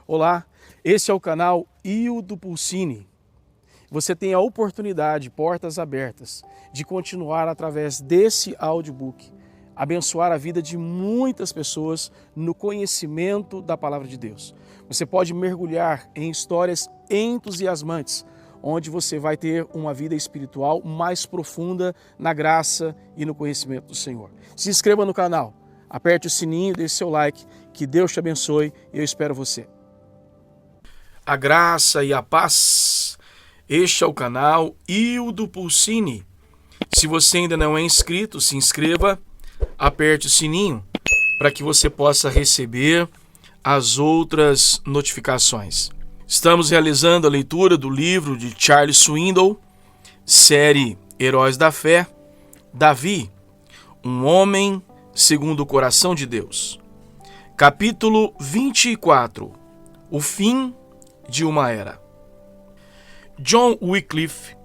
Olá, esse é o canal Ildo Pulcini. Você tem a oportunidade, portas abertas, de continuar através desse audiobook, abençoar a vida de muitas pessoas no conhecimento da Palavra de Deus. Você pode mergulhar em histórias entusiasmantes, onde você vai ter uma vida espiritual mais profunda na graça e no conhecimento do Senhor. Se inscreva no canal, aperte o sininho, deixe seu like, que Deus te abençoe e eu espero você. A graça e a paz. Este é o canal Ildo Pulcini. Se você ainda não é inscrito, se inscreva, aperte o sininho para que você possa receber as outras notificações. Estamos realizando a leitura do livro de Charles Swindoll, série Heróis da Fé, Davi, um homem segundo o coração de Deus. Capítulo 24, o fim de uma era. John Wycliffe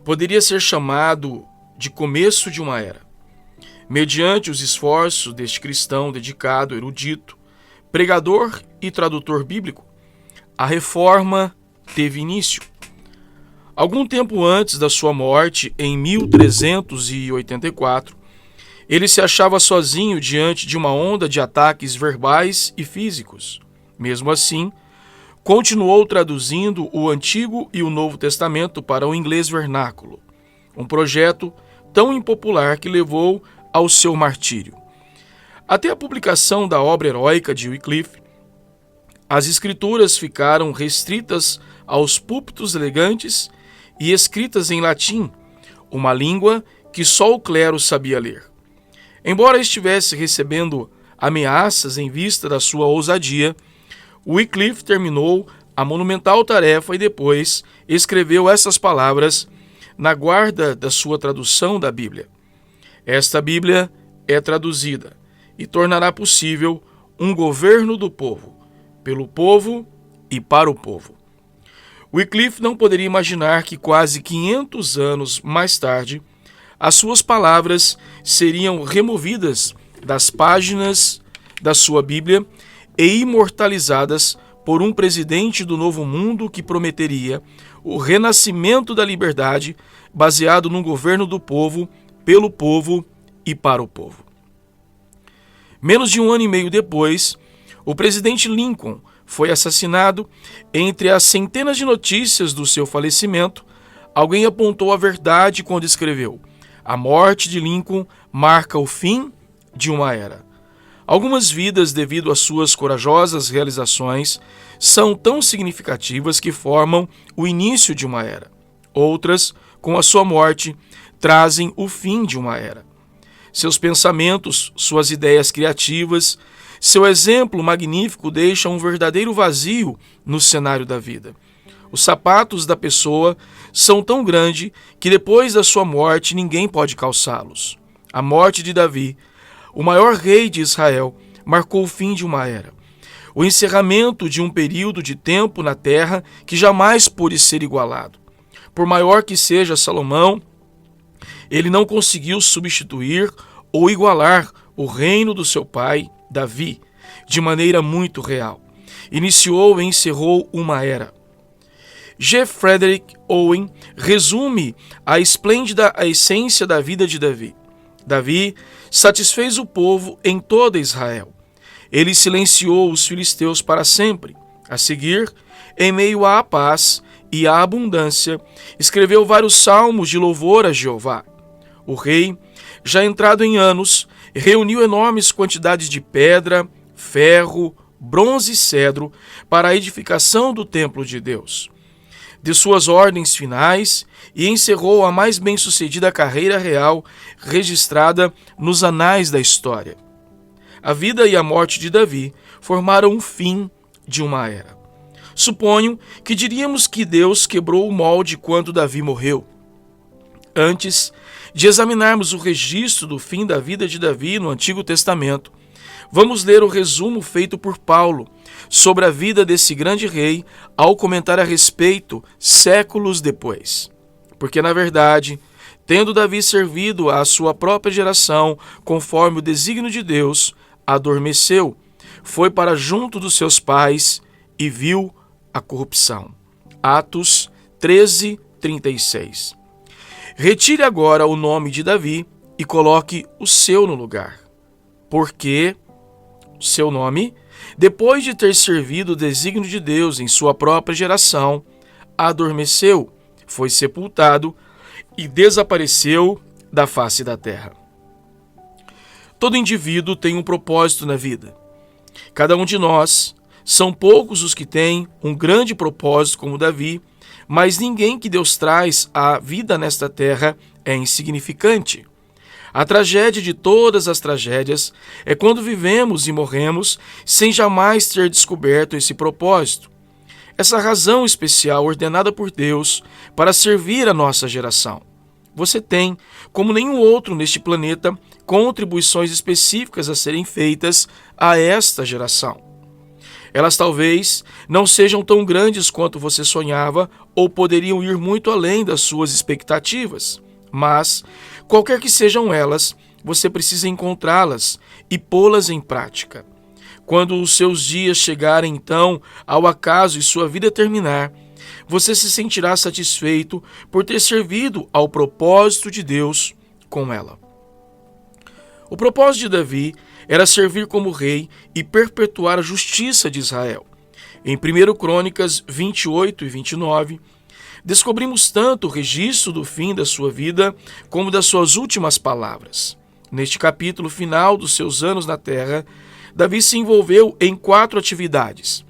poderia ser chamado de começo de uma era. Mediante os esforços deste cristão dedicado, erudito, pregador e tradutor bíblico, a reforma teve início. Algum tempo antes da sua morte, em 1384, ele se achava sozinho diante de uma onda de ataques verbais e físicos. Mesmo assim, continuou traduzindo o Antigo e o Novo Testamento para o inglês vernáculo, um projeto tão impopular que levou ao seu martírio. Até a publicação da obra heróica de Wycliffe, as escrituras ficaram restritas aos púlpitos elegantes e escritas em latim, uma língua que só o clero sabia ler. Embora estivesse recebendo ameaças em vista da sua ousadia, Wycliffe terminou a monumental tarefa e depois escreveu essas palavras na guarda da sua tradução da Bíblia. Esta Bíblia é traduzida e tornará possível um governo do povo, pelo povo e para o povo. Wycliffe não poderia imaginar que quase 500 anos mais tarde, as suas palavras seriam removidas das páginas da sua Bíblia e imortalizadas por um presidente do novo mundo que prometeria o renascimento da liberdade baseado num governo do povo, pelo povo e para o povo. Menos de um ano e meio depois, o presidente Lincoln foi assassinado. Entre as centenas de notícias do seu falecimento, alguém apontou a verdade quando escreveu: "A morte de Lincoln marca o fim de uma era." Algumas vidas, devido às suas corajosas realizações, são tão significativas que formam o início de uma era. Outras, com a sua morte, trazem o fim de uma era. Seus pensamentos, suas ideias criativas, seu exemplo magnífico deixam um verdadeiro vazio no cenário da vida. Os sapatos da pessoa são tão grandes que depois da sua morte ninguém pode calçá-los. A morte de Davi, o maior rei de Israel, marcou o fim de uma era. O encerramento de um período de tempo na terra que jamais pôde ser igualado. Por maior que seja Salomão, ele não conseguiu substituir ou igualar o reino do seu pai, Davi, de maneira muito real. Iniciou e encerrou uma era. G. Frederick Owen resume a esplêndida essência da vida de Davi. Davi satisfez o povo em toda Israel. Ele silenciou os filisteus para sempre. A seguir, em meio à paz e à abundância, escreveu vários salmos de louvor a Jeová. O rei, já entrado em anos, reuniu enormes quantidades de pedra, ferro, bronze e cedro para a edificação do templo de Deus. De suas ordens finais, e encerrou a mais bem-sucedida carreira real registrada nos anais da história. A vida e a morte de Davi formaram o fim de uma era. Suponho que diríamos que Deus quebrou o molde quando Davi morreu. Antes de examinarmos o registro do fim da vida de Davi no Antigo Testamento, vamos ler o resumo feito por Paulo sobre a vida desse grande rei ao comentar a respeito séculos depois. Porque, na verdade, tendo Davi servido à sua própria geração conforme o desígnio de Deus, adormeceu, foi para junto dos seus pais e viu a corrupção. Atos 13:36. Retire agora o nome de Davi e coloque o seu no lugar, porque seu nome, depois de ter servido o desígnio de Deus em sua própria geração, adormeceu, foi sepultado e desapareceu da face da terra. Todo indivíduo tem um propósito na vida. Cada um de nós, são poucos os que têm um grande propósito como Davi, mas ninguém que Deus traz à vida nesta terra é insignificante. A tragédia de todas as tragédias é quando vivemos e morremos sem jamais ter descoberto esse propósito, essa razão especial ordenada por Deus para servir a nossa geração. Você tem, como nenhum outro neste planeta, contribuições específicas a serem feitas a esta geração. Elas talvez não sejam tão grandes quanto você sonhava ou poderiam ir muito além das suas expectativas, mas, qualquer que sejam elas, você precisa encontrá-las e pô-las em prática. Quando os seus dias chegarem, então, ao acaso e sua vida terminar, você se sentirá satisfeito por ter servido ao propósito de Deus com ela. O propósito de Davi era servir como rei e perpetuar a justiça de Israel. Em 1 Crônicas 28 e 29, descobrimos tanto o registro do fim da sua vida como das suas últimas palavras. Neste capítulo final dos seus anos na terra, Davi se envolveu em 4 atividades.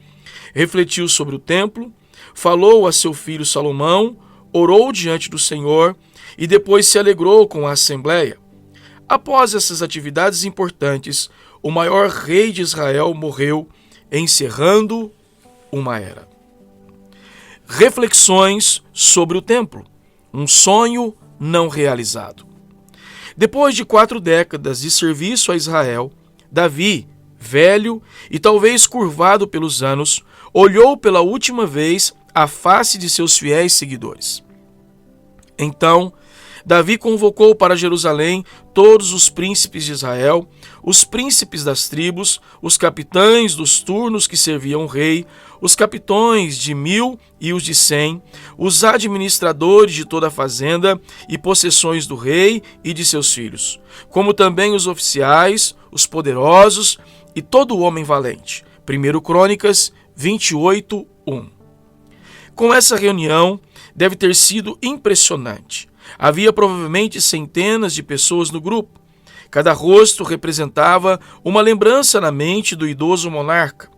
Refletiu sobre o templo, falou a seu filho Salomão, orou diante do Senhor e depois se alegrou com a Assembleia. Após essas atividades importantes, o maior rei de Israel morreu, encerrando uma era. Reflexões sobre o templo, um sonho não realizado. Depois de 4 décadas de serviço a Israel, Davi, velho e talvez curvado pelos anos, olhou pela última vez a face de seus fiéis seguidores. Então, Davi convocou para Jerusalém todos os príncipes de Israel, os príncipes das tribos, os capitães dos turnos que serviam o rei, os capitões de 1000 e os de 100, os administradores de toda a fazenda e possessões do rei e de seus filhos, como também os oficiais, os poderosos e todo homem valente. 1 Crônicas 28:1. Com essa reunião, deve ter sido impressionante. Havia provavelmente centenas de pessoas no grupo. Cada rosto representava uma lembrança na mente do idoso monarca.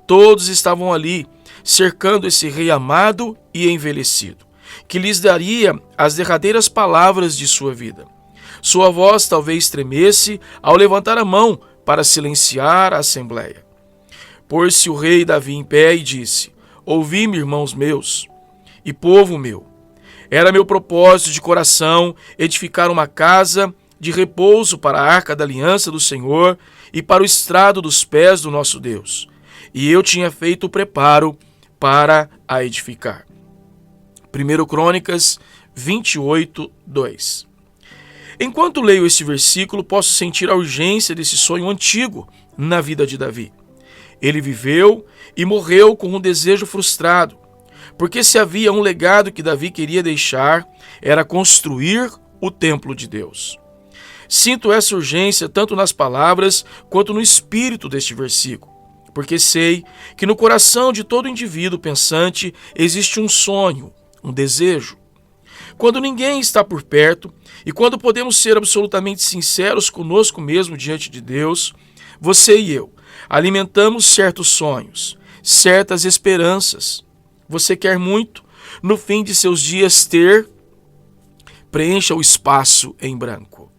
Todos estavam ali, cercando esse rei amado e envelhecido, que lhes daria as derradeiras palavras de sua vida. Sua voz talvez tremesse ao levantar a mão para silenciar a assembleia. Pôs-se o rei Davi em pé e disse: Ouvi-me, irmãos meus e povo meu. Era meu propósito de coração edificar uma casa de repouso para a arca da aliança do Senhor e para o estrado dos pés do nosso Deus. E eu tinha feito o preparo para a edificar. 1 Crônicas 28:2. Enquanto leio este versículo, posso sentir a urgência desse sonho antigo na vida de Davi. Ele viveu e morreu com um desejo frustrado, porque se havia um legado que Davi queria deixar, era construir o templo de Deus. Sinto essa urgência tanto nas palavras quanto no espírito deste versículo, porque sei que no coração de todo indivíduo pensante existe um sonho, um desejo. Quando ninguém está por perto e quando podemos ser absolutamente sinceros conosco mesmo diante de Deus, você e eu alimentamos certos sonhos, certas esperanças. Você quer muito, no fim de seus dias, preencha o espaço em branco.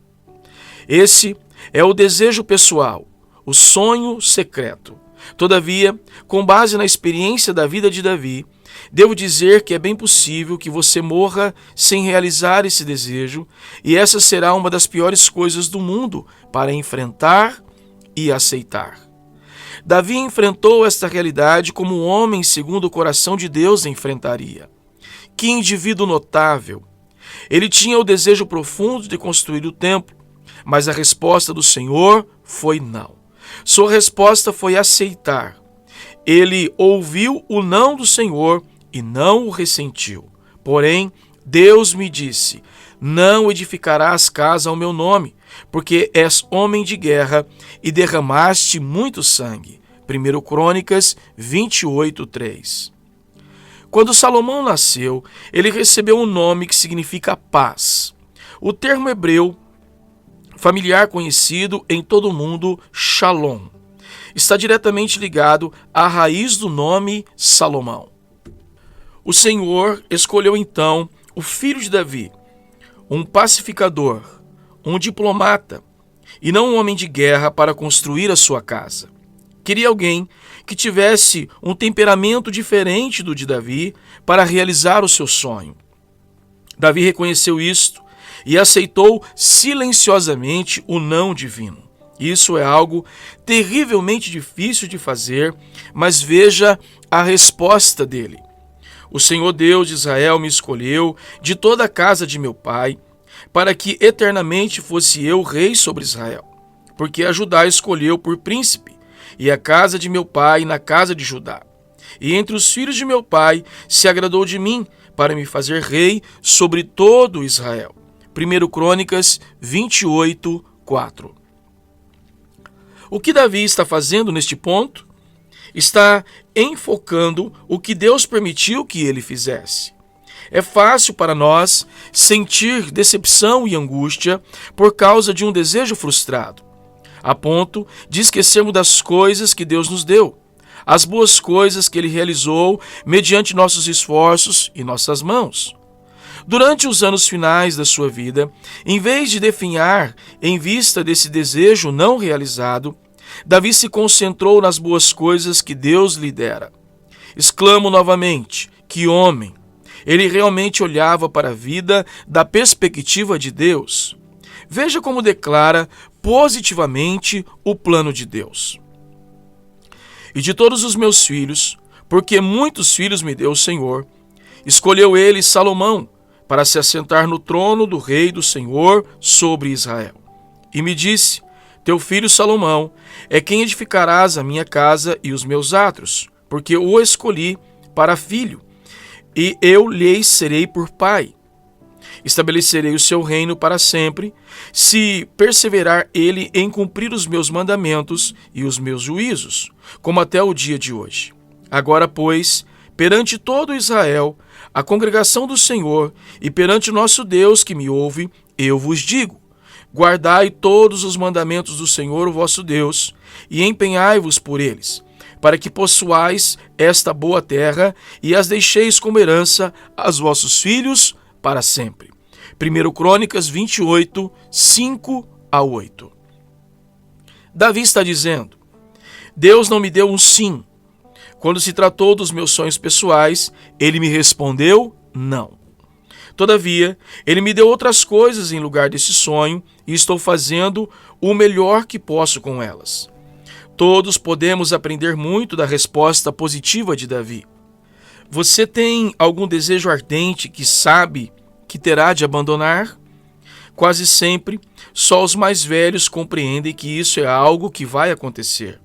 Esse é o desejo pessoal, o sonho secreto. Todavia, com base na experiência da vida de Davi, devo dizer que é bem possível que você morra sem realizar esse desejo, e essa será uma das piores coisas do mundo para enfrentar e aceitar. Davi enfrentou esta realidade como um homem segundo o coração de Deus enfrentaria. Que indivíduo notável! Ele tinha o desejo profundo de construir o templo, mas a resposta do Senhor foi não. Sua resposta foi aceitar. ele ouviu o não do Senhor e não o ressentiu. Porém, Deus me disse: não edificarás casa ao meu nome, porque és homem de guerra e derramaste muito sangue. 1 Crônicas 28:3. Quando Salomão nasceu, ele recebeu um nome que significa paz. O termo hebreu familiar conhecido em todo o mundo, Shalom, está diretamente ligado à raiz do nome Salomão. O Senhor escolheu então o filho de Davi, um pacificador, um diplomata, e não um homem de guerra para construir a sua casa. Queria alguém que tivesse um temperamento diferente do de Davi para realizar o seu sonho. Davi reconheceu isto e aceitou silenciosamente o não divino. Isso é algo terrivelmente difícil de fazer, mas veja a resposta dele. O Senhor Deus de Israel me escolheu de toda a casa de meu pai, para que eternamente fosse eu rei sobre Israel, porque a Judá escolheu por príncipe, e a casa de meu pai na casa de Judá. E entre os filhos de meu pai se agradou de mim, para me fazer rei sobre todo Israel. 1 Crônicas 28:4. O que Davi está fazendo neste ponto? Está enfocando o que Deus permitiu que ele fizesse. É fácil para nós sentir decepção e angústia por causa de um desejo frustrado, a ponto de esquecermos das coisas que Deus nos deu, as boas coisas que Ele realizou mediante nossos esforços e nossas mãos. Durante os anos finais da sua vida, em vez de definhar em vista desse desejo não realizado, Davi se concentrou nas boas coisas que Deus lhe dera. Exclamo novamente: que homem! Ele realmente olhava para a vida da perspectiva de Deus. Veja como declara positivamente o plano de Deus. E de todos os meus filhos, porque muitos filhos me deu o Senhor, escolheu ele Salomão para se assentar no trono do rei do Senhor sobre Israel. E me disse: teu filho Salomão é quem edificarás a minha casa e os meus átrios, porque o escolhi para filho, e eu lhe serei por pai. Estabelecerei o seu reino para sempre, se perseverar ele em cumprir os meus mandamentos e os meus juízos, como até o dia de hoje. Agora, pois, perante todo Israel, a congregação do Senhor, e perante nosso Deus que me ouve, eu vos digo: guardai todos os mandamentos do Senhor, o vosso Deus, e empenhai-vos por eles, para que possuais esta boa terra e as deixeis como herança aos vossos filhos para sempre. 1 Crônicas 28, 5-8. Davi está dizendo: Deus não me deu um sim. Quando se tratou dos meus sonhos pessoais, ele me respondeu não. Todavia, ele me deu outras coisas em lugar desse sonho e estou fazendo o melhor que posso com elas. Todos podemos aprender muito da resposta positiva de Davi. Você tem algum desejo ardente que sabe que terá de abandonar? Quase sempre, só os mais velhos compreendem que isso é algo que vai acontecer.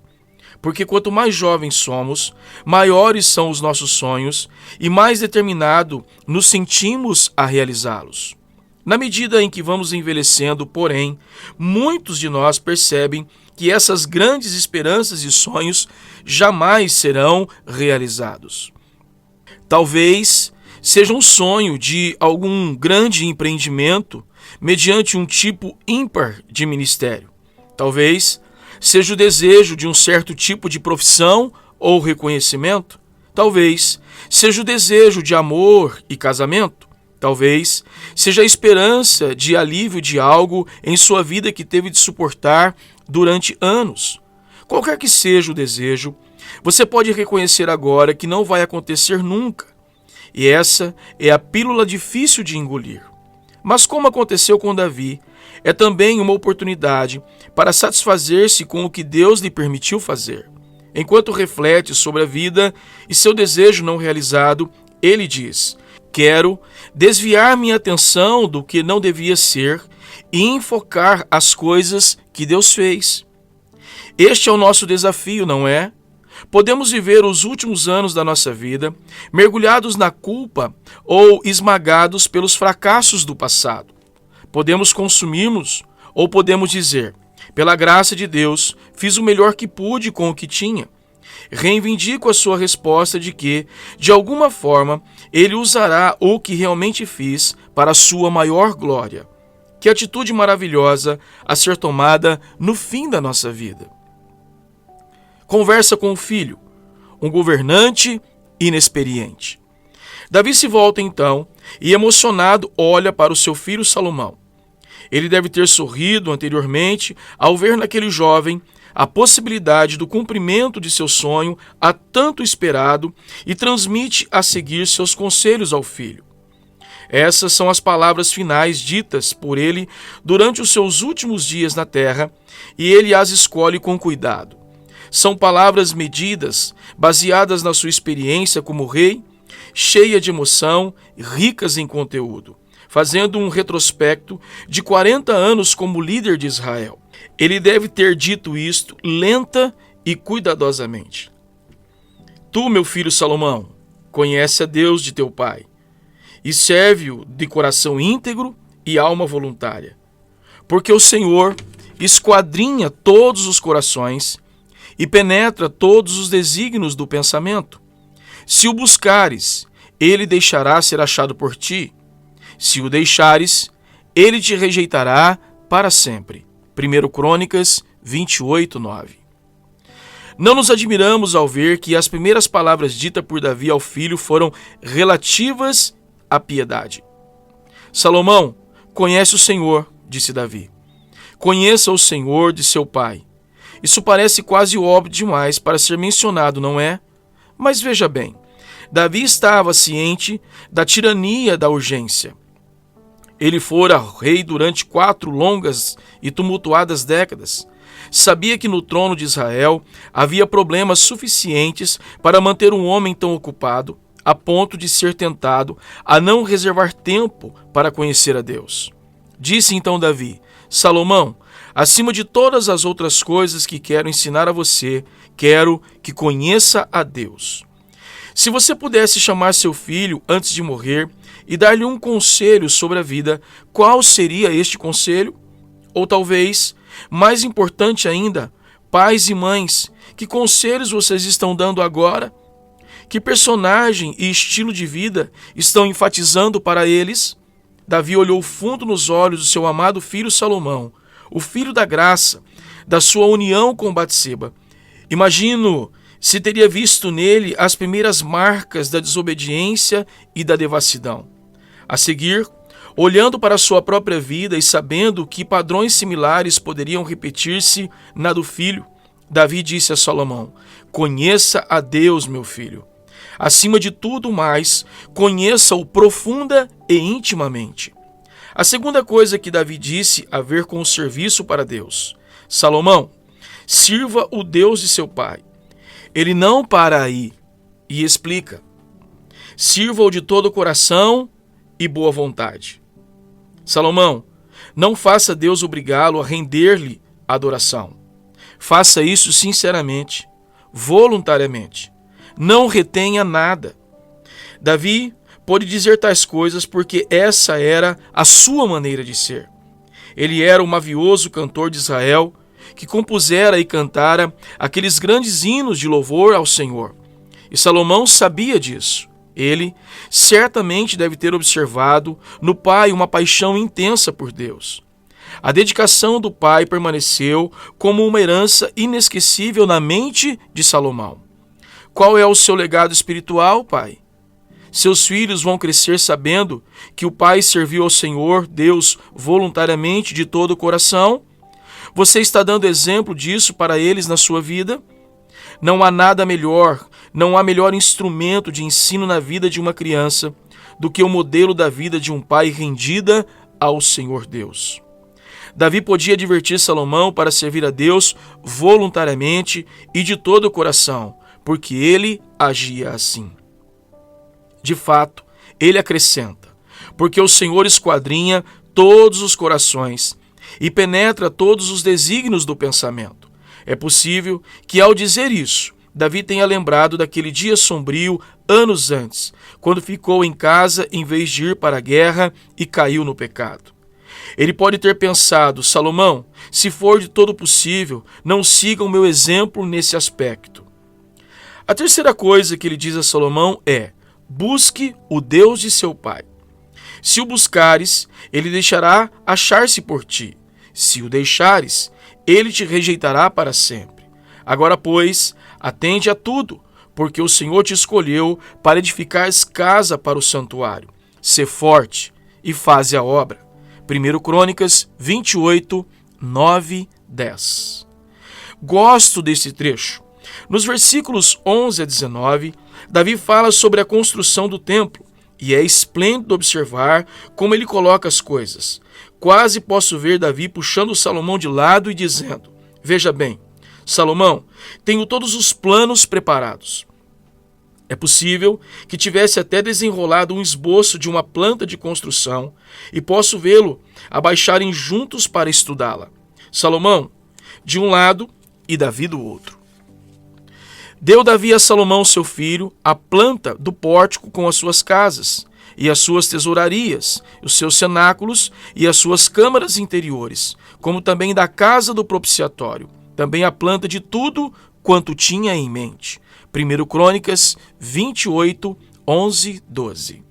Porque quanto mais jovens somos, maiores são os nossos sonhos e mais determinado nos sentimos a realizá-los. Na medida em que vamos envelhecendo, porém, muitos de nós percebem que essas grandes esperanças e sonhos jamais serão realizados. Talvez seja um sonho de algum grande empreendimento mediante um tipo ímpar de ministério. Talvez seja o desejo de um certo tipo de profissão ou reconhecimento. Talvez seja o desejo de amor e casamento. Talvez seja a esperança de alívio de algo em sua vida que teve de suportar durante anos. Qualquer que seja o desejo, você pode reconhecer agora que não vai acontecer nunca. E essa é a pílula difícil de engolir. Mas como aconteceu com Davi, é também uma oportunidade para satisfazer-se com o que Deus lhe permitiu fazer. Enquanto reflete sobre a vida e seu desejo não realizado, ele diz: quero desviar minha atenção do que não devia ser e enfocar as coisas que Deus fez. Este é o nosso desafio, não é? Podemos viver os últimos anos da nossa vida mergulhados na culpa ou esmagados pelos fracassos do passado. Podemos consumir-nos ou podemos dizer: pela graça de Deus, fiz o melhor que pude com o que tinha. Reivindico a sua resposta de que, de alguma forma, Ele usará o que realmente fiz para a sua maior glória. Que atitude maravilhosa a ser tomada no fim da nossa vida. Conversa com o filho, um governante inexperiente. Davi se volta então e, emocionado, olha para o seu filho Salomão. Ele deve ter sorrido anteriormente ao ver naquele jovem a possibilidade do cumprimento de seu sonho há tanto esperado e transmite a seguir seus conselhos ao filho. Essas são as palavras finais ditas por ele durante os seus últimos dias na terra, e ele as escolhe com cuidado. São palavras medidas, baseadas na sua experiência como rei, cheia de emoção, ricas em conteúdo, fazendo um retrospecto de 40 anos como líder de Israel. Ele deve ter dito isto lenta e cuidadosamente. Tu, meu filho Salomão, conhece a Deus de teu pai, e serve-o de coração íntegro e alma voluntária. Porque o Senhor esquadrinha todos os corações e penetra todos os desígnios do pensamento. Se o buscares, ele deixará ser achado por ti. Se o deixares, ele te rejeitará para sempre. 1 Crônicas 28, 9. Não nos admiramos ao ver que as primeiras palavras ditas por Davi ao filho foram relativas à piedade. Salomão, conhece o Senhor, disse Davi. Conheça o Senhor de seu pai. Isso parece quase óbvio demais para ser mencionado, não é? Mas veja bem, Davi estava ciente da tirania da urgência. Ele fora rei durante 4 longas e tumultuadas décadas. Sabia que no trono de Israel havia problemas suficientes para manter um homem tão ocupado, a ponto de ser tentado a não reservar tempo para conhecer a Deus. Disse então Davi: Salomão, acima de todas as outras coisas que quero ensinar a você, quero que conheça a Deus. Se você pudesse chamar seu filho antes de morrer e dar-lhe um conselho sobre a vida, qual seria este conselho? Ou talvez, mais importante ainda, pais e mães, que conselhos vocês estão dando agora? Que personagem e estilo de vida estão enfatizando para eles? Davi olhou fundo nos olhos do seu amado filho Salomão, o filho da graça, da sua união com Batseba. Imagino se teria visto nele as primeiras marcas da desobediência e da devassidão. A seguir, olhando para a sua própria vida e sabendo que padrões similares poderiam repetir-se na do filho, Davi disse a Salomão: conheça a Deus, meu filho. Acima de tudo mais, conheça-o profunda e intimamente. A segunda coisa que Davi disse a ver com o serviço para Deus: Salomão, sirva o Deus de seu pai. Ele não para aí e explica: sirva-o de todo o coração e boa vontade. Salomão, não faça Deus obrigá-lo a render-lhe adoração. Faça isso sinceramente, voluntariamente. Não retenha nada. Davi pôde dizer tais coisas porque essa era a sua maneira de ser. Ele era o mavioso cantor de Israel que compusera e cantara aqueles grandes hinos de louvor ao Senhor. E Salomão sabia disso. Ele certamente deve ter observado no pai uma paixão intensa por Deus. A dedicação do pai permaneceu como uma herança inesquecível na mente de Salomão. Qual é o seu legado espiritual, pai? Seus filhos vão crescer sabendo que o pai serviu ao Senhor Deus voluntariamente de todo o coração? Você está dando exemplo disso para eles na sua vida? Não há nada melhor, não há melhor instrumento de ensino na vida de uma criança do que o modelo da vida de um pai rendida ao Senhor Deus. Davi podia advertir Salomão para servir a Deus voluntariamente e de todo o coração, porque ele agia assim. De fato, ele acrescenta: porque o Senhor esquadrinha todos os corações e penetra todos os desígnios do pensamento. É possível que, ao dizer isso, Davi tenha lembrado daquele dia sombrio anos antes, quando ficou em casa em vez de ir para a guerra e caiu no pecado. Ele pode ter pensado: Salomão, se for de todo possível, não siga o meu exemplo nesse aspecto. A terceira coisa que ele diz a Salomão é: busque o Deus de seu pai. Se o buscares, ele deixará achar-se por ti. Se o deixares, ele te rejeitará para sempre. Agora, pois, atende a tudo, porque o Senhor te escolheu para edificares casa para o santuário. Sê forte e faze a obra. 1 Crônicas 28, 9, 10. Gosto desse trecho. Nos versículos 11 a 19, Davi fala sobre a construção do templo, e é esplêndido observar como ele coloca as coisas. Quase posso ver Davi puxando Salomão de lado e dizendo: veja bem, Salomão, tenho todos os planos preparados. É possível que tivesse até desenrolado um esboço de uma planta de construção e posso vê-lo abaixarem juntos para estudá-la. Salomão de um lado e Davi do outro. Deu Davi a Salomão, seu filho, a planta do pórtico com as suas casas, e as suas tesourarias, os seus cenáculos e as suas câmaras interiores, como também da casa do propiciatório, também a planta de tudo quanto tinha em mente. 1 Crônicas 28, 11, 12.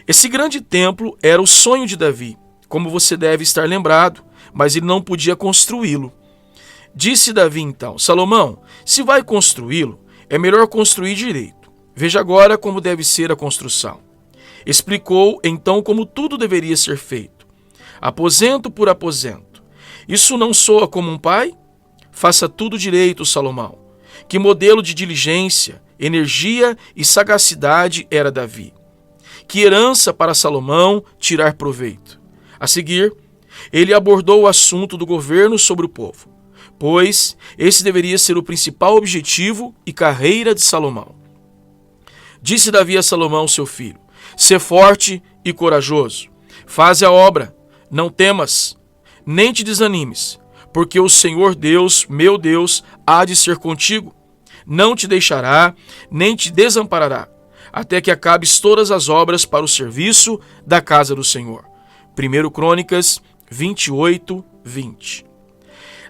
Esse grande templo era o sonho de Davi, como você deve estar lembrado, mas ele não podia construí-lo. Disse Davi então: Salomão, se vai construí-lo, é melhor construir direito. Veja agora como deve ser a construção. Explicou então como tudo deveria ser feito, aposento por aposento. Isso não soa como um pai? Faça tudo direito, Salomão. Que modelo de diligência, energia e sagacidade era Davi. Que herança para Salomão tirar proveito. A seguir, ele abordou o assunto do governo sobre o povo, pois esse deveria ser o principal objetivo e carreira de Salomão. Disse Davi a Salomão, seu filho: sê forte e corajoso. Faze a obra, não temas, nem te desanimes, porque o Senhor Deus, meu Deus, há de ser contigo. Não te deixará, nem te desamparará, até que acabes todas as obras para o serviço da casa do Senhor. 1 Crônicas 28, 20.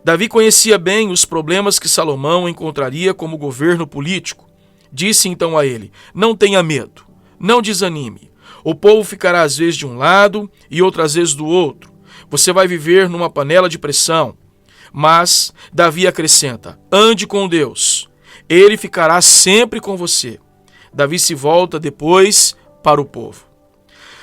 Davi conhecia bem os problemas que Salomão encontraria como governo político. Disse então a ele: não tenha medo, não desanime. O povo ficará às vezes de um lado e outras vezes do outro. Você vai viver numa panela de pressão. Mas Davi acrescenta: ande com Deus. Ele ficará sempre com você. Davi se volta depois para o povo.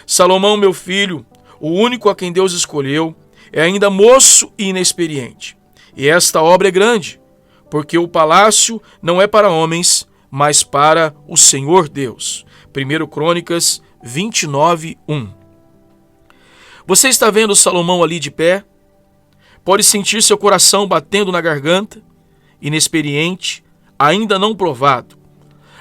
Salomão, meu filho, o único a quem Deus escolheu, é ainda moço e inexperiente. E esta obra é grande, porque o palácio não é para homens, mas para o Senhor Deus. 1 Crônicas 29, 1. Você está vendo Salomão ali de pé? Pode sentir seu coração batendo na garganta? Inexperiente, ainda não provado.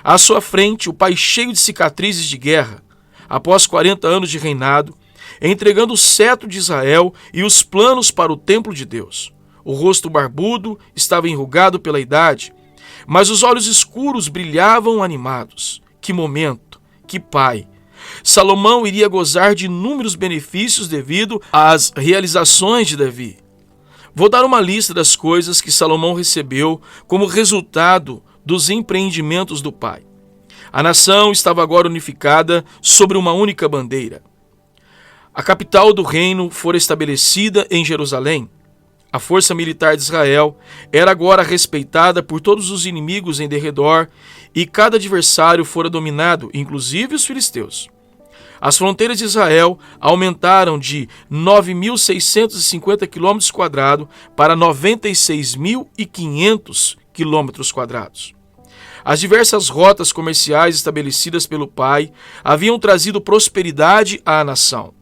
À sua frente, o pai cheio de cicatrizes de guerra, após 40 anos de reinado, entregando o cetro de Israel e os planos para o templo de Deus. O rosto barbudo estava enrugado pela idade, mas os olhos escuros brilhavam animados. Que momento, que pai! Salomão iria gozar de inúmeros benefícios devido às realizações de Davi. Vou dar uma lista das coisas que Salomão recebeu como resultado dos empreendimentos do pai. A nação estava agora unificada sobre uma única bandeira. A capital do reino fora estabelecida em Jerusalém. A força militar de Israel era agora respeitada por todos os inimigos em derredor e cada adversário fora dominado, inclusive os filisteus. As fronteiras de Israel aumentaram de 9.650 km² para 96.500 km². As diversas rotas comerciais estabelecidas pelo pai haviam trazido prosperidade à nação.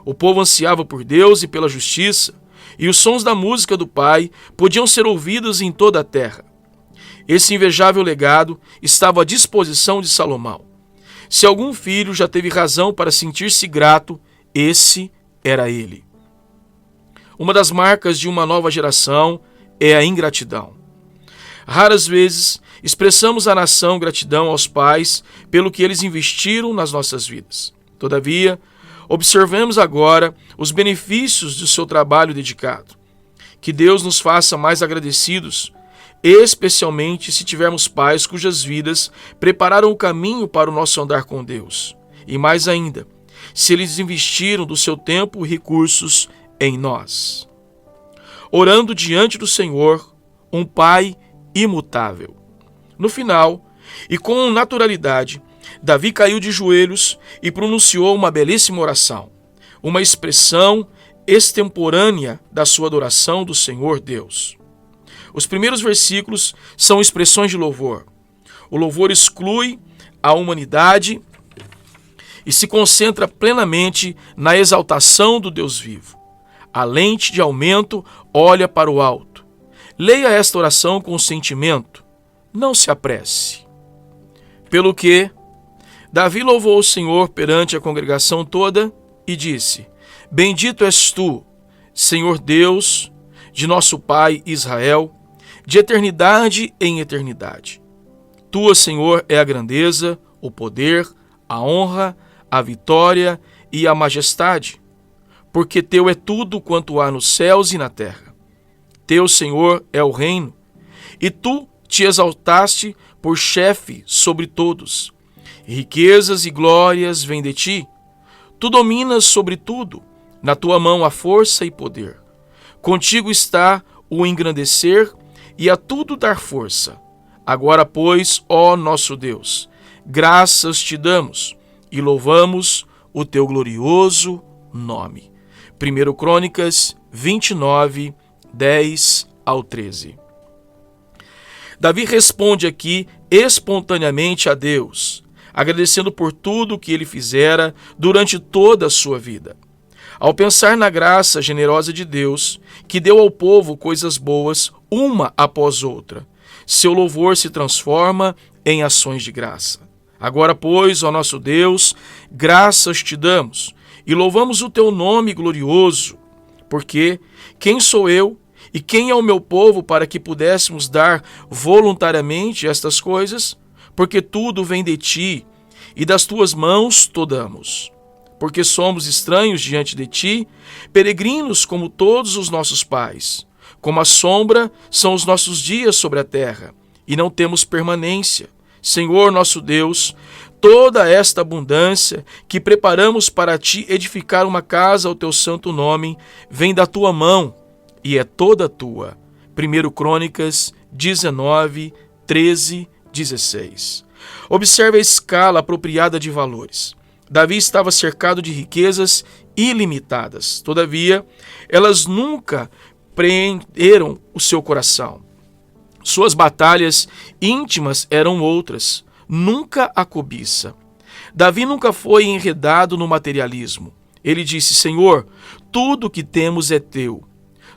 O povo ansiava por Deus e pela justiça, e os sons da música do pai podiam ser ouvidos em toda a terra. Esse invejável legado estava à disposição de Salomão. Se algum filho já teve razão para sentir-se grato, esse era ele. Uma das marcas de uma nova geração é a ingratidão. Raras vezes expressamos à nação gratidão aos pais pelo que eles investiram nas nossas vidas. Todavia, observemos agora os benefícios do seu trabalho dedicado. Que Deus nos faça mais agradecidos, especialmente se tivermos pais cujas vidas prepararam o caminho para o nosso andar com Deus. E mais ainda, se eles investiram do seu tempo e recursos em nós. Orando diante do Senhor, um Pai imutável. No final, e com naturalidade, Davi caiu de joelhos e pronunciou uma belíssima oração, uma expressão extemporânea da sua adoração do Senhor Deus. Os primeiros versículos são expressões de louvor. O louvor exclui a humanidade e se concentra plenamente na exaltação do Deus vivo. A lente de aumento olha para o alto. Leia esta oração com sentimento. Não se apresse. Pelo que, Davi louvou o Senhor perante a congregação toda e disse: Bendito és tu, Senhor Deus, de nosso Pai Israel, de eternidade em eternidade. Tua, Senhor, é a grandeza, o poder, a honra, a vitória e a majestade, porque teu é tudo quanto há nos céus e na terra. Teu, Senhor, é o reino, e tu te exaltaste por chefe sobre todos. E riquezas e glórias vêm de ti. Tu dominas sobre tudo, na tua mão há força e poder. Contigo está o engrandecer e a tudo dar força. Agora, pois, ó nosso Deus, graças te damos e louvamos o teu glorioso nome. 1 Crônicas 29, 10 ao 13. Davi responde aqui espontaneamente a Deus, agradecendo por tudo o que ele fizera durante toda a sua vida. Ao pensar na graça generosa de Deus, que deu ao povo coisas boas, uma após outra, seu louvor se transforma em ações de graça. Agora, pois, ó nosso Deus, graças te damos e louvamos o teu nome glorioso, porque quem sou eu e quem é o meu povo para que pudéssemos dar voluntariamente estas coisas? Porque tudo vem de ti e das tuas mãos tomamos. Porque somos estranhos diante de ti, peregrinos como todos os nossos pais. Como a sombra são os nossos dias sobre a terra, e não temos permanência. Senhor nosso Deus, toda esta abundância que preparamos para ti edificar uma casa ao teu santo nome, vem da tua mão e é toda tua. 1 Crônicas 19, 13, 16. Observe a escala apropriada de valores. Davi estava cercado de riquezas ilimitadas. Todavia, elas nunca preencheram o seu coração. Suas batalhas íntimas eram outras, nunca a cobiça. Davi nunca foi enredado no materialismo. Ele disse: Senhor, tudo o que temos é teu.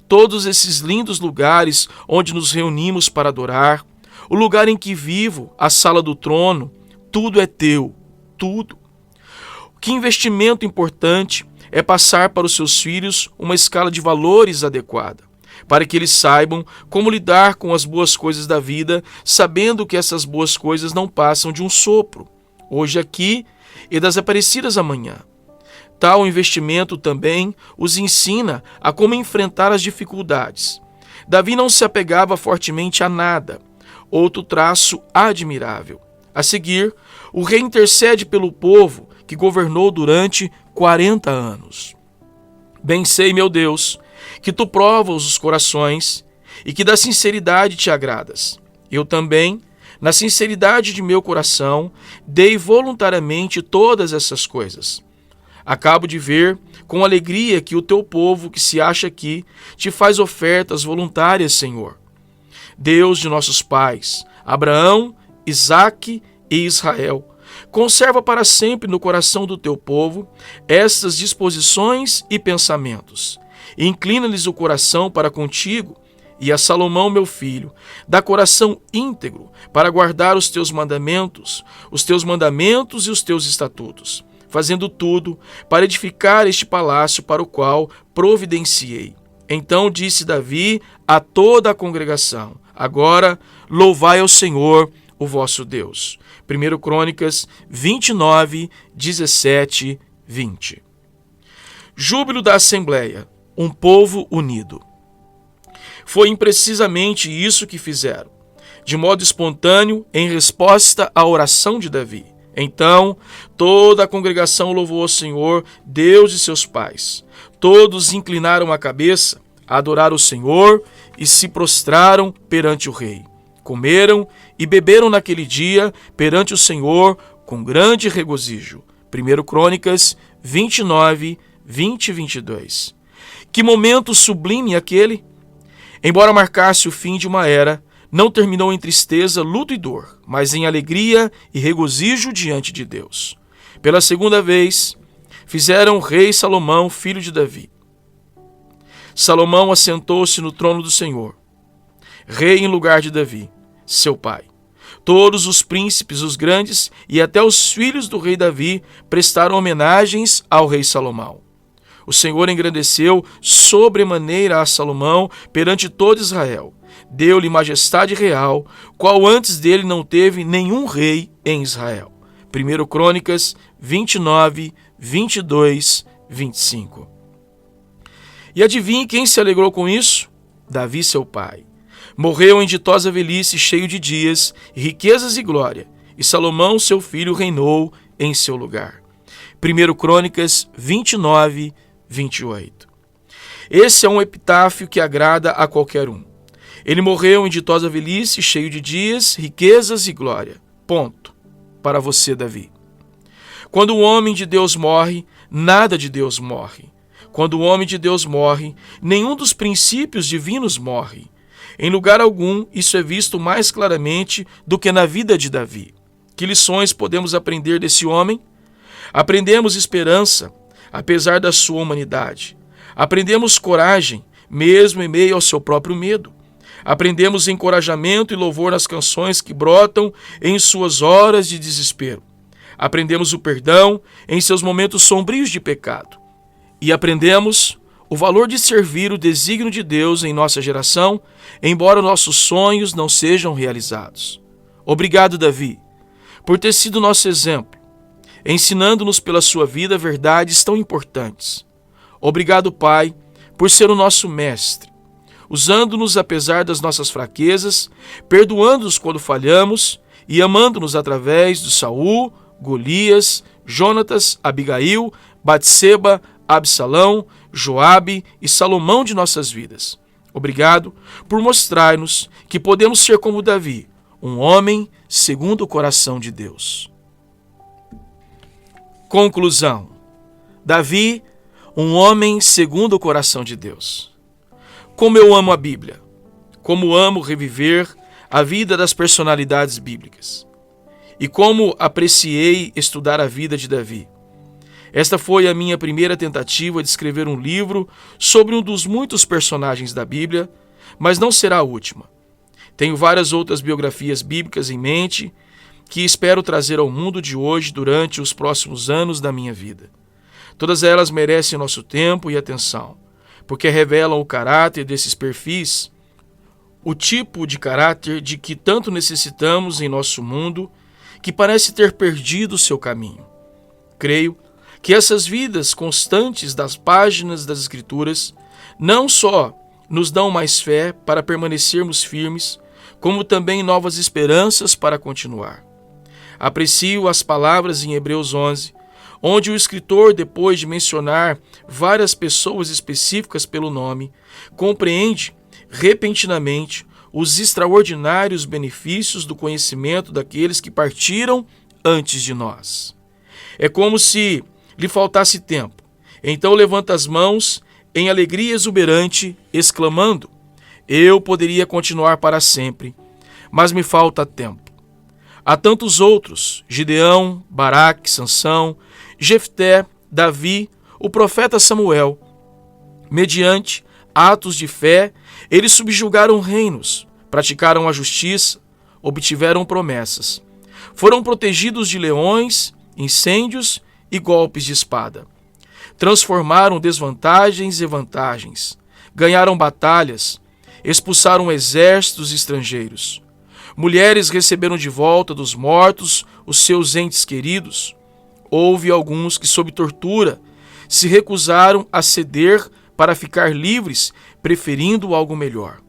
Todos esses lindos lugares onde nos reunimos para adorar, o lugar em que vivo, a sala do trono, tudo é teu, tudo. Que investimento importante é passar para os seus filhos uma escala de valores adequada, para que eles saibam como lidar com as boas coisas da vida, sabendo que essas boas coisas não passam de um sopro, hoje aqui e desaparecidas amanhã. Tal investimento também os ensina a como enfrentar as dificuldades. Davi não se apegava fortemente a nada, outro traço admirável. A seguir, o rei intercede pelo povo que governou durante 40 anos. Bem sei, meu Deus, que tu provas os corações e que da sinceridade te agradas. Eu também, na sinceridade de meu coração, dei voluntariamente todas essas coisas. Acabo de ver com alegria que o teu povo que se acha aqui te faz ofertas voluntárias, Senhor. Deus de nossos pais, Abraão, Isaque e Israel, conserva para sempre no coração do teu povo estas disposições e pensamentos. Inclina-lhes o coração para contigo, e a Salomão, meu filho, dá coração íntegro para guardar os teus mandamentos e os teus estatutos, fazendo tudo para edificar este palácio para o qual providenciei. Então disse Davi a toda a congregação: Agora, louvai ao Senhor, o vosso Deus. 1 Crônicas 29, 17, 20. Júbilo da Assembleia, um povo unido. Foi imprecisamente isso que fizeram, de modo espontâneo, em resposta à oração de Davi. Então, toda a congregação louvou ao Senhor, Deus de seus pais. Todos inclinaram a cabeça, adoraram o Senhor e se prostraram perante o rei. Comeram e beberam naquele dia perante o Senhor com grande regozijo. 1 Crônicas 29, 20 e 22. Que momento sublime aquele! Embora marcasse o fim de uma era, não terminou em tristeza, luto e dor, mas em alegria e regozijo diante de Deus. Pela segunda vez, fizeram o rei Salomão, filho de Davi. Salomão assentou-se no trono do Senhor, rei em lugar de Davi, seu pai. Todos os príncipes, os grandes e até os filhos do rei Davi prestaram homenagens ao rei Salomão. O Senhor engrandeceu sobremaneira a Salomão perante todo Israel. Deu-lhe majestade real, qual antes dele não teve nenhum rei em Israel. 1 Crônicas 29, 22, 25. E adivinhe quem se alegrou com isso? Davi, seu pai. Morreu em ditosa velhice, cheio de dias, riquezas e glória, e Salomão, seu filho, reinou em seu lugar. 1 Crônicas 29, 28. Esse é um epitáfio que agrada a qualquer um. Ele morreu em ditosa velhice, cheio de dias, riquezas e glória. Ponto. Para você, Davi. Quando o homem de Deus morre, nada de Deus morre. Quando o homem de Deus morre, nenhum dos princípios divinos morre. Em lugar algum, isso é visto mais claramente do que na vida de Davi. Que lições podemos aprender desse homem? Aprendemos esperança, apesar da sua humanidade. Aprendemos coragem, mesmo em meio ao seu próprio medo. Aprendemos encorajamento e louvor nas canções que brotam em suas horas de desespero. Aprendemos o perdão em seus momentos sombrios de pecado. E aprendemos o valor de servir o desígnio de Deus em nossa geração, embora nossos sonhos não sejam realizados. Obrigado, Davi, por ter sido nosso exemplo, ensinando-nos pela sua vida verdades tão importantes. Obrigado, Pai, por ser o nosso mestre, usando-nos apesar das nossas fraquezas, perdoando-nos quando falhamos e amando-nos através de Saul, Golias, Jonatas, Abigail, Batseba, Absalão, Joabe e Salomão de nossas vidas. Obrigado por mostrar-nos que podemos ser como Davi, um homem segundo o coração de Deus. Conclusão. Davi, um homem segundo o coração de Deus. Como eu amo a Bíblia. Como amo reviver a vida das personalidades bíblicas. E como apreciei estudar a vida de Davi. Esta foi a minha primeira tentativa de escrever um livro sobre um dos muitos personagens da Bíblia, mas não será a última. Tenho várias outras biografias bíblicas em mente que espero trazer ao mundo de hoje durante os próximos anos da minha vida. Todas elas merecem nosso tempo e atenção, porque revelam o caráter desses perfis, o tipo de caráter de que tanto necessitamos em nosso mundo, que parece ter perdido o seu caminho. Creio que essas vidas constantes das páginas das Escrituras não só nos dão mais fé para permanecermos firmes, como também novas esperanças para continuar. Aprecio as palavras em Hebreus 11, onde o escritor, depois de mencionar várias pessoas específicas pelo nome, compreende repentinamente os extraordinários benefícios do conhecimento daqueles que partiram antes de nós. É como se lhe faltasse tempo. Então levanta as mãos em alegria exuberante, exclamando: eu poderia continuar para sempre, mas me falta tempo. Há tantos outros, Gideão, Baraque, Sansão, Jefté, Davi, o profeta Samuel. Mediante atos de fé, eles subjugaram reinos, praticaram a justiça, obtiveram promessas. Foram protegidos de leões, incêndios e golpes de espada. Transformaram desvantagens em vantagens, ganharam batalhas expulsaram exércitos estrangeiros. Mulheres receberam de volta dos mortos os seus entes queridos. Houve alguns que, sob tortura, se recusaram a ceder para ficar livres, preferindo algo melhor,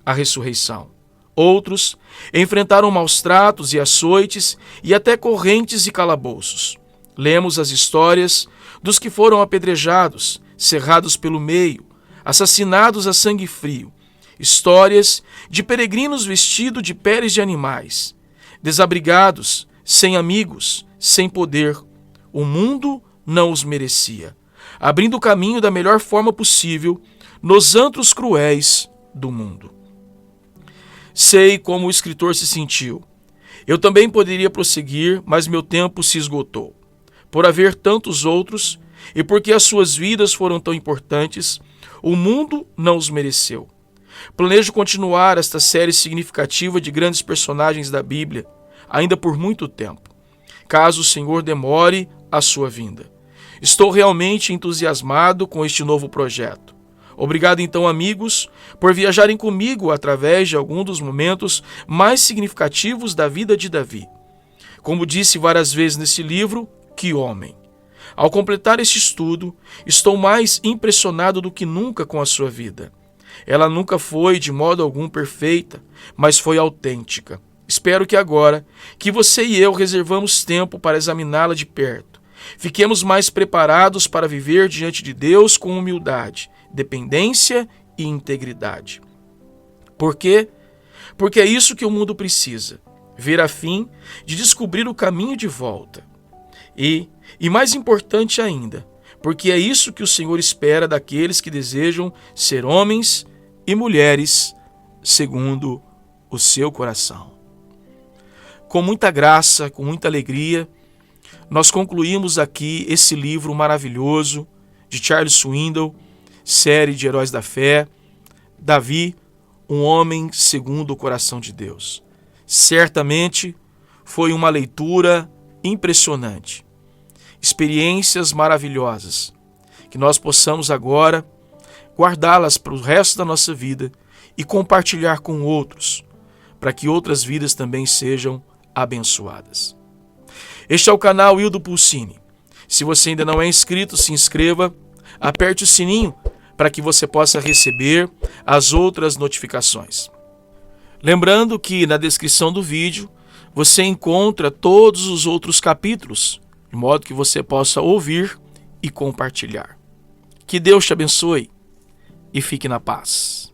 a ressurreição. Outros enfrentaram maus tratos e açoites e até correntes e calabouços. Lemos as histórias dos que foram apedrejados, cerrados pelo meio, assassinados a sangue frio. Histórias de peregrinos vestidos de peles de animais, desabrigados, sem amigos, sem poder. O mundo não os merecia, abrindo o caminho da melhor forma possível nos antros cruéis do mundo. Sei como o escritor se sentiu. Eu também poderia prosseguir, mas meu tempo se esgotou. Por haver tantos outros, e porque as suas vidas foram tão importantes, o mundo não os mereceu. Planejo continuar esta série significativa de grandes personagens da Bíblia, ainda por muito tempo, caso o Senhor demore a sua vinda. Estou realmente entusiasmado com este novo projeto. Obrigado então, amigos, por viajarem comigo através de algum dos momentos mais significativos da vida de Davi. Como disse várias vezes nesse livro, que homem! Ao completar este estudo, estou mais impressionado do que nunca com a sua vida. Ela nunca foi de modo algum perfeita, mas foi autêntica. Espero que agora, que você e eu reservamos tempo para examiná-la de perto, fiquemos mais preparados para viver diante de Deus com humildade, dependência e integridade. Por quê? Porque é isso que o mundo precisa, ver a fim de descobrir o caminho de volta. E mais importante ainda, porque é isso que o Senhor espera daqueles que desejam ser homens e mulheres segundo o seu coração. Com muita graça, com muita alegria, nós concluímos aqui esse livro maravilhoso de Charles Swindoll, série de Heróis da Fé, Davi, um homem segundo o coração de Deus. Certamente foi uma leitura impressionante, experiências maravilhosas, que nós possamos agora guardá-las para o resto da nossa vida e compartilhar com outros, para que outras vidas também sejam abençoadas. Este é o canal Hildo Pulcini. Se você ainda não é inscrito, se inscreva, aperte o sininho para que você possa receber as outras notificações. Lembrando que na descrição do vídeo você encontra todos os outros capítulos, de modo que você possa ouvir e compartilhar. Que Deus te abençoe e fique na paz.